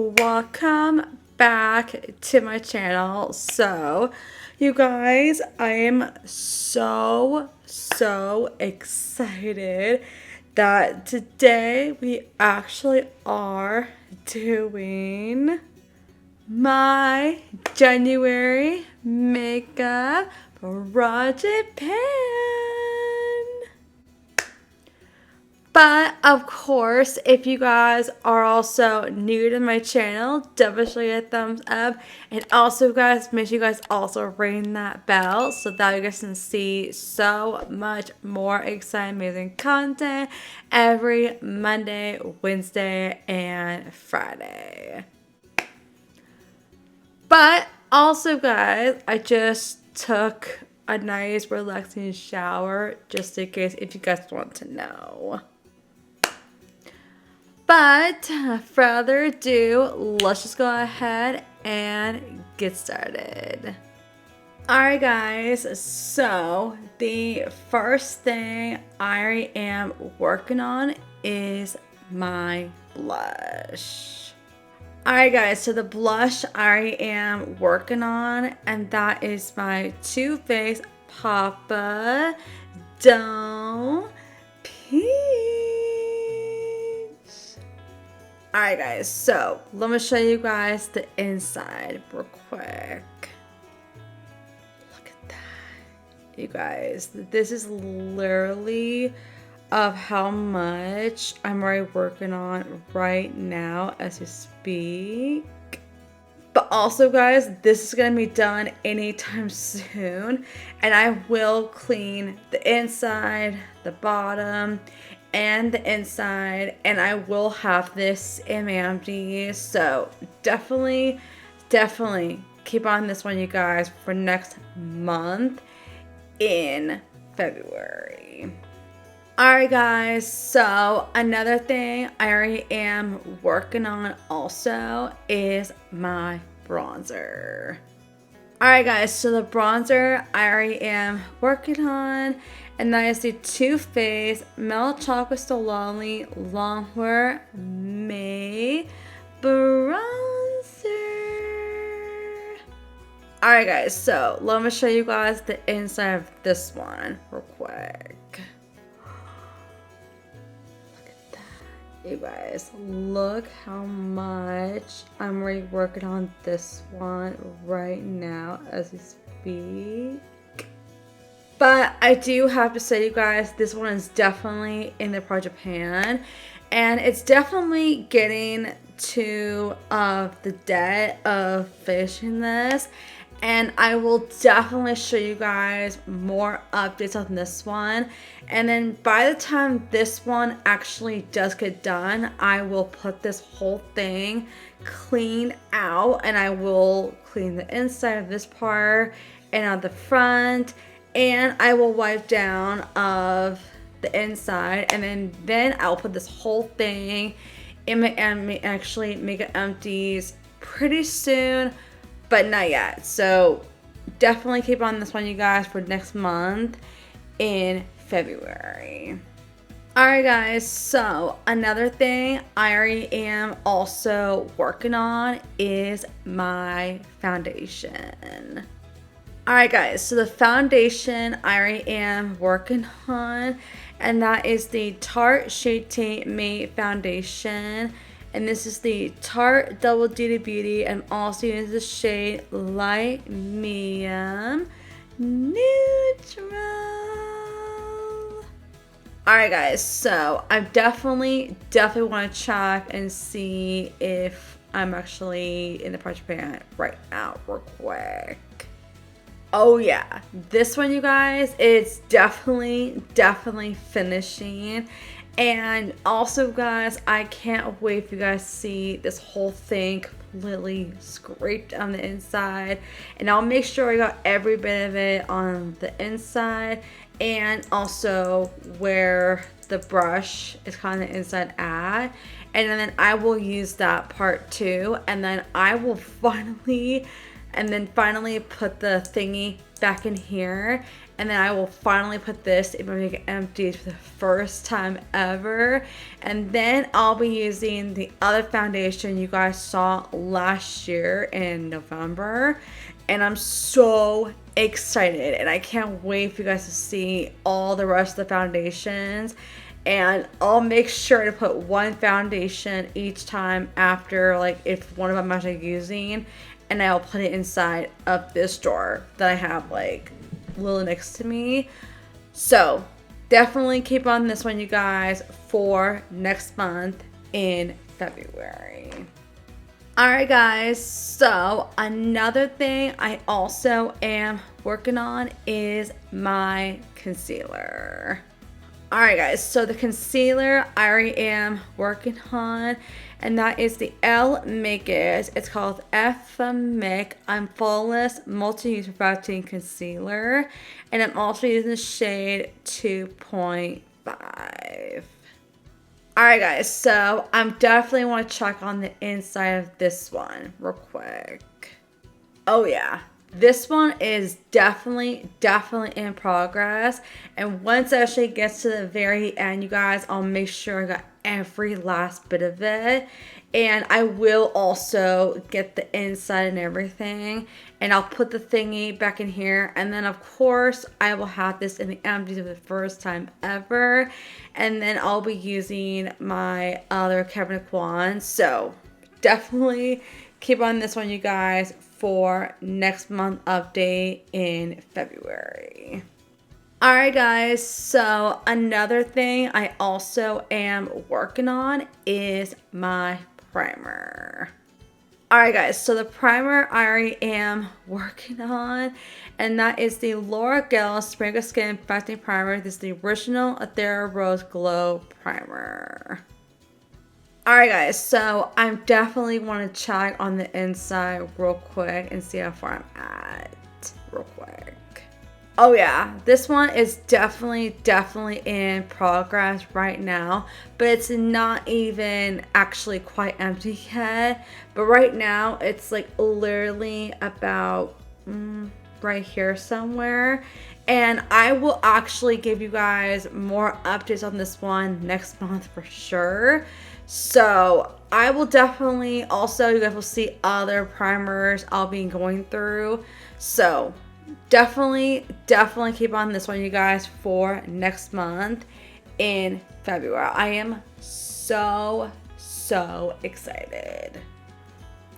welcome back to my channel. So you guys, I am so excited that today we actually are doing my January makeup project pan. But of course, if you guys are also new to my channel, definitely a thumbs up. And also guys, make sure you guys also ring that bell so that you guys can see so much more exciting, amazing content every Monday, Wednesday, and Friday. But also guys, I just took a nice relaxing shower just in case if you guys want to know. But further ado, let's just go ahead and get started. Alright guys, so the first thing I am working on is my blush. Alright guys, so the blush I am working on, and that is my Too Faced Papa Don't Peach. Alright guys, so let me show you guys the inside real quick. Look at that. You guys, this is literally of how much I'm already working on right now as we speak. But also guys, this is going to be done anytime soon, and I will clean the inside, the bottom, and the inside, and I will have this in my empties. So definitely keep on this one, you guys, for next month in February. Alright guys, so another thing I already am working on also is my bronzer. Alright guys, so the bronzer I already am working on, and that is the Too Faced Mellow Chocolate Stolani Longwear May Bronzer. Alright guys, so let me show you guys the inside of this one real quick. You guys, look how much I'm already working on this one right now as we speak. But I do have to say, you guys, this one is definitely in the project pan, and it's definitely getting to the day of finishing this. And I will definitely show you guys more updates on this one. And then by the time this one actually does get done, I will put this whole thing clean out, and I will clean the inside of this part and on the front, and I will wipe down of the inside, and then I'll put this whole thing in my actually make it empties pretty soon. But not yet. So definitely keep on this one, you guys, for next month in February. Alright guys, so another thing I already am also working on is my foundation. Alright guys, so the foundation I already am working on, and that is the Tarte Shade Tape Matte Foundation. And this is the Tarte Double Duty Beauty, and also using the shade Light Medium Neutral. Alright guys, so I definitely want to check and see if I'm actually in the project pan right now real quick. Oh yeah, this one, you guys, it's definitely finishing. And also guys, I can't wait for you guys to see this whole thing completely scraped on the inside, and I'll make sure I got every bit of it on the inside, and also where the brush is kind of inside at, and then I will use that part too, and then I will finally and then finally put the thingy back in here. And then I will finally put this in my makeup empties for the first time ever. And then I'll be using the other foundation you guys saw last year in November. And I'm so excited. And I can't wait for you guys to see all the rest of the foundations. And I'll make sure to put one foundation each time after, like, if one of them I'm actually using. And I'll put it inside of this drawer that I have, like, little next to me. So definitely keep on this one, you guys, for next month in February. Alright guys, so another thing I also am working on is my concealer. Alright guys, so the concealer I already am working on, and that is the Elle Makers. It's called Ethnic I'm Flawless Multi-Use Perfecting Concealer, and I'm also using the shade 2.5. Alright guys, so I'm definitely want to check on the inside of this one real quick. Oh yeah. This one is definitely in progress. And once it actually gets to the very end, you guys, I'll make sure I got every last bit of it. And I will also get the inside and everything. And I'll put the thingy back in here. And then, of course, I will have this in the empties for the first time ever. And then I'll be using my other cabinet wand. So, definitely keep on this one, you guys, for next month update in February. Alright guys, so another thing I also am working on is my primer. Alright guys, so the primer I already am working on, and that is the Laura Gehl Sprinkle Skin Perfecting Primer. This is the original Athera Rose Glow Primer. Alright guys, so I definitely want to check on the inside real quick and see how far I'm at real quick. Oh yeah, this one is definitely in progress right now, but it's not even actually quite empty yet. But right now, it's like literally about right here somewhere. And I will actually give you guys more updates on this one next month for sure. So I will definitely also, you guys will see other primers I'll be going through. So definitely keep on this one, you guys, for next month in February. I am so excited.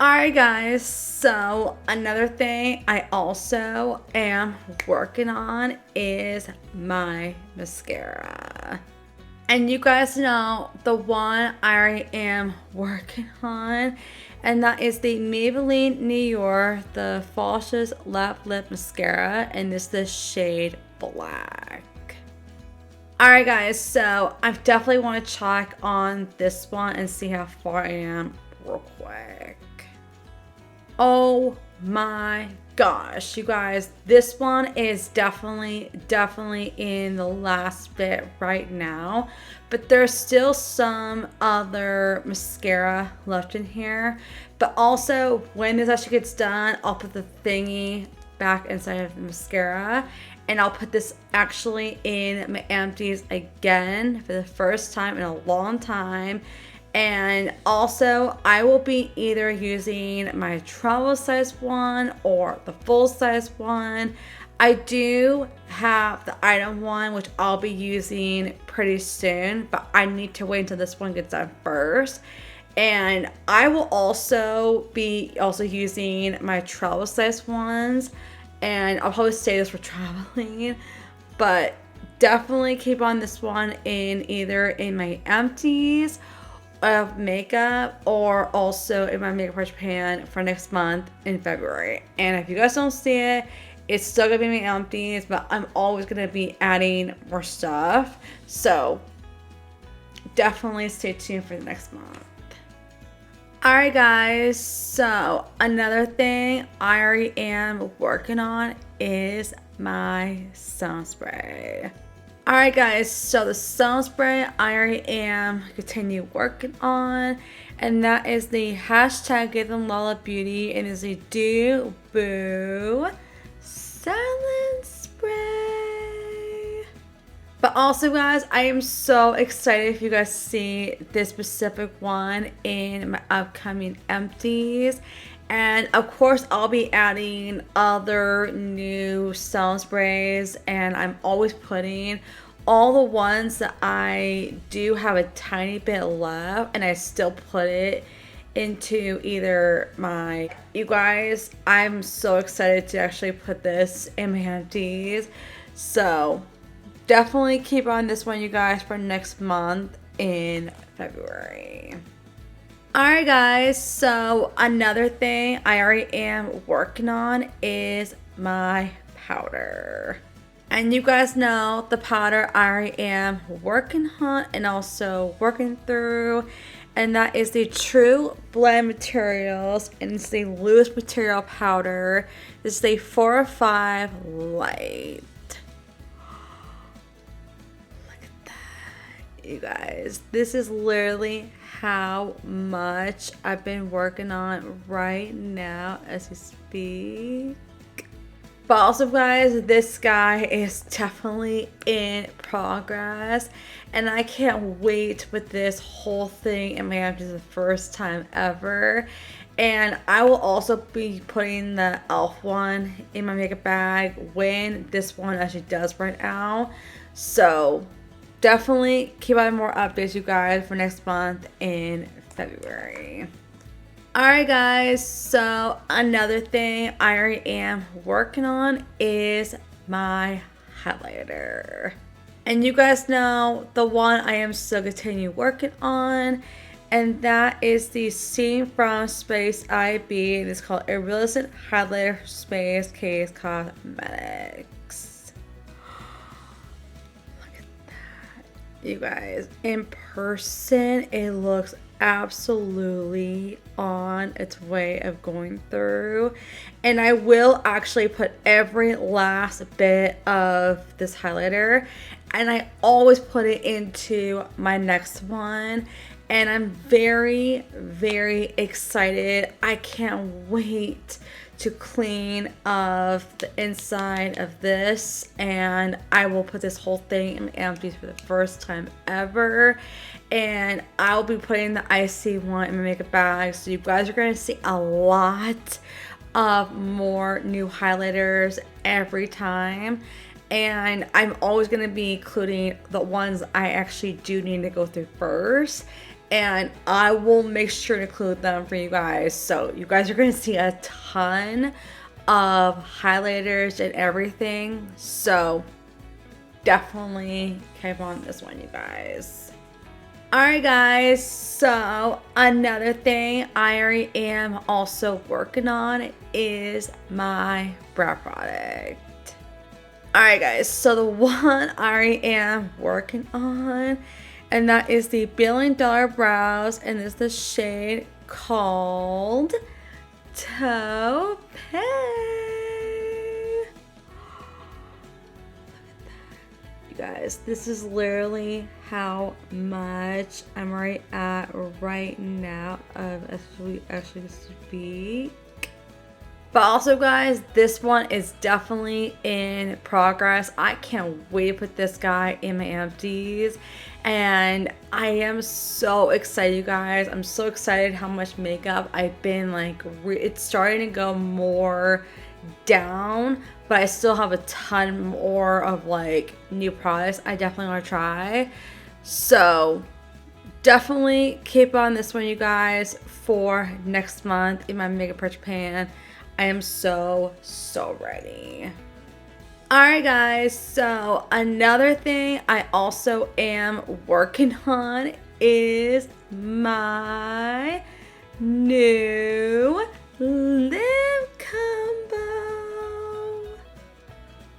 Alright guys, so another thing I also am working on is my mascara. And you guys know the one I already am working on, and that is the Maybelline New York, the Falsies Left Lip Mascara, and this is the shade Black. Alright guys, so I definitely want to check on this one and see how far I am real quick. Oh my gosh, you guys, this one is definitely in the last bit right now, but there's still some other mascara left in here. But also, when this actually gets done, I'll put the thingy back inside of the mascara, and I'll put this actually in my empties again for the first time in a long time. And also, I will be either using my travel size one or the full size one. I do have the item one, which I'll be using pretty soon, but I need to wait until this one gets done first. And I will also be using my travel size ones, and I'll probably save this for traveling, but definitely keep on this one in either in my empties of makeup or also in my makeup for Japan for next month in February. And if you guys don't see it, it's still gonna be my empties, but I'm always gonna be adding more stuff, so definitely stay tuned for the next month. Alright guys, so another thing I already am working on is my sun spray. Alright guys, so the sun spray I already am continue working on, and that is the hashtag Give Them Lala Beauty, and is a Do Boo Silence Spray. But also guys, I am so excited if you guys see this specific one in my upcoming empties. And of course, I'll be adding other new sound sprays, and I'm always putting all the ones that I do have a tiny bit left, and I still put it into either my, you guys, I'm so excited to actually put this in my empties. So definitely keep on this one, you guys, for next month in February. Alright guys, so another thing I already am working on is my powder. And you guys know the powder I already am working on and also working through. And that is the True Blend Materials, and it's the loose material powder. This is the 405 Light. You guys, this is literally how much I've been working on right now as we speak. But also guys, this guy is definitely in progress, and I can't wait to put this whole thing in my empties the first time ever. And I will also be putting the e.l.f. one in my makeup bag when this one actually does run out. So definitely keep on more updates, you guys, for next month in February. Alright guys, so another thing I already am working on is my highlighter. And you guys know the one I am still continue working on, and that is the Scene from Space IB, and it's called A Realistic Highlighter Space Case Cosmetics. You guys, in person it looks absolutely on its way of going through, and I will actually put every last bit of this highlighter, and I always put it into my next one, and I'm very excited. I can't wait to clean of the inside of this, and I will put this whole thing in empties for the first time ever, and I'll be putting the IC one in my makeup bag, so you guys are going to see a lot of more new highlighters every time. And I'm always going to be including the ones I actually do need to go through first, and I will make sure to include them for you guys. So you guys are going to see a ton of highlighters and everything. So definitely keep on this one, you guys. Alright guys, so another thing I already am also working on is my brow product. Alright guys, so the one I already am working on, and that is the $1 Billion Brows, and this is the shade called Taupe. You guys, this is literally how much I'm already at right now as we actually speak. But also guys, this one is definitely in progress. I can't wait to put this guy in my empties, and I am so excited, you guys. I'm so excited how much makeup I've been like, it's starting to go more down, but I still have a ton more of like new products I definitely want to try. So definitely keep on this one, you guys, for next month in my makeup purchase pan. I am so ready. Alright guys, so another thing I also am working on is my new lip combo.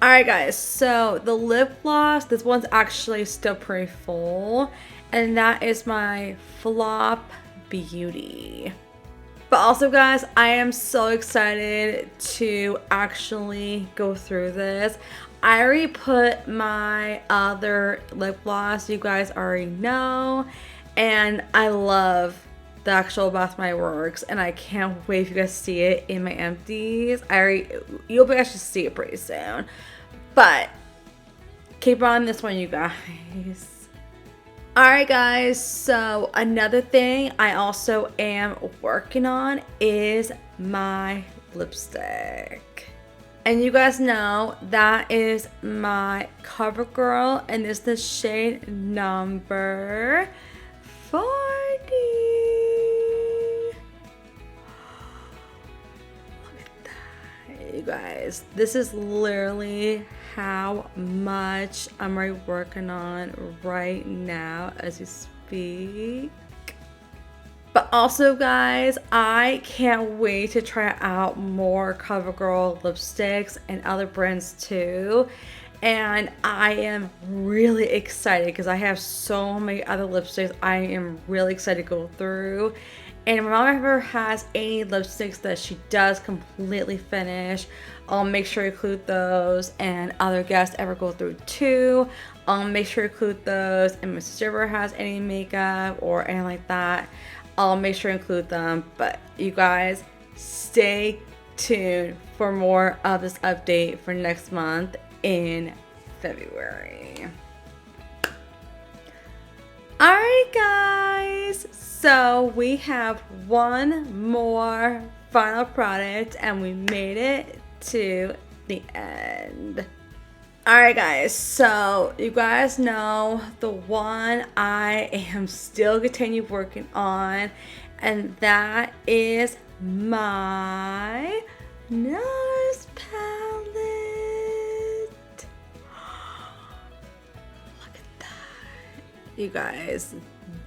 Alright guys, so the lip gloss, this one's actually still pretty full, and that is my Flop Beauty. But also, guys, I am so excited to actually go through this. I already put my other lip gloss, you guys already know, and I love the actual Bath My Works, and I can't wait for you guys to see it in my empties. You'll be able to see it pretty soon, but keep on this one, you guys. Alright guys, so another thing I also am working on is my lipstick. And you guys know that is my CoverGirl, and it's the shade number 40. Look at that, you guys. This is literally how much I'm already working on right now as we speak. But also, guys, I can't wait to try out more CoverGirl lipsticks and other brands too. And I am really excited because I have so many other lipsticks I am really excited to go through. And if my mom ever has any lipsticks that she does completely finish, I'll make sure to include those, and other guests ever go through too, I'll make sure to include those. And my sister ever has any makeup or anything like that, I'll make sure to include them. But you guys, stay tuned for more of this update for next month in February. Alright guys, so we have one more final product and we made it to the end. Alright guys, so you guys know the one I am still continue working on, and that is my nose palette. Look at that. You guys,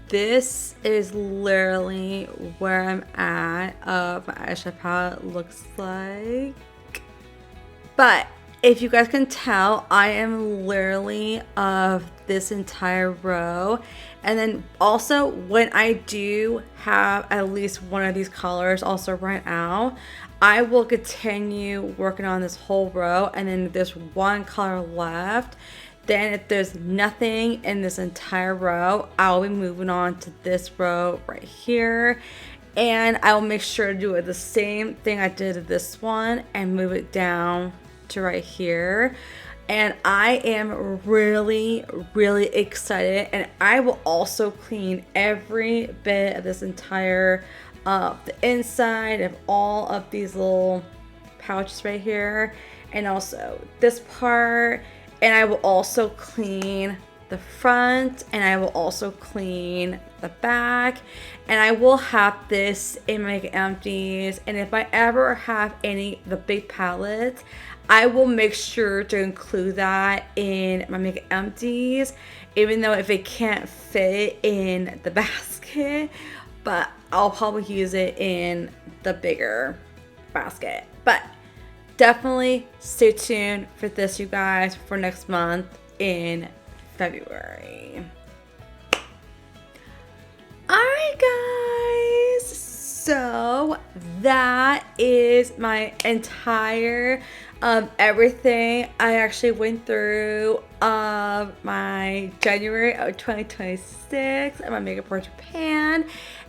this is literally where I'm at of my eyeshadow palette looks like. But if you guys can tell, I am literally of this entire row. And then also when I do have at least one of these colors also right now, I will continue working on this whole row. And then if there's one color left, then if there's nothing in this entire row, I'll be moving on to this row right here. And I will make sure to do it the same thing I did to this one and move it down to right here. And I am really excited, and I will also clean every bit of this entire the inside of all of these little pouches right here, and also this part. And I will also clean the front, and I will also clean the back, and I will have this in my makeup empties. And if I ever have any the big palettes, I will make sure to include that in my makeup empties, even though if it can't fit in the basket, but I'll probably use it in the bigger basket. But definitely stay tuned for this, you guys, for next month in February. Alright guys, so that is my entire everything I actually went through of my January of 2026 and my makeup for Japan.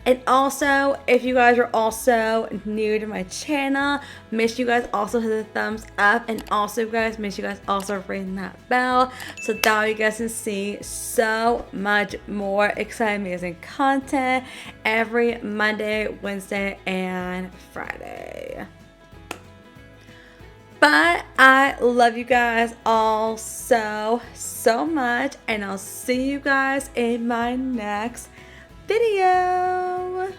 And also, if you guys are also new to my channel, make sure you guys also hit the thumbs up, and also guys, make sure you guys also ring that bell so that way you guys can see so much more exciting, amazing content every Monday, Wednesday, and Friday. But I love you guys all so much, and I'll see you guys in my next video.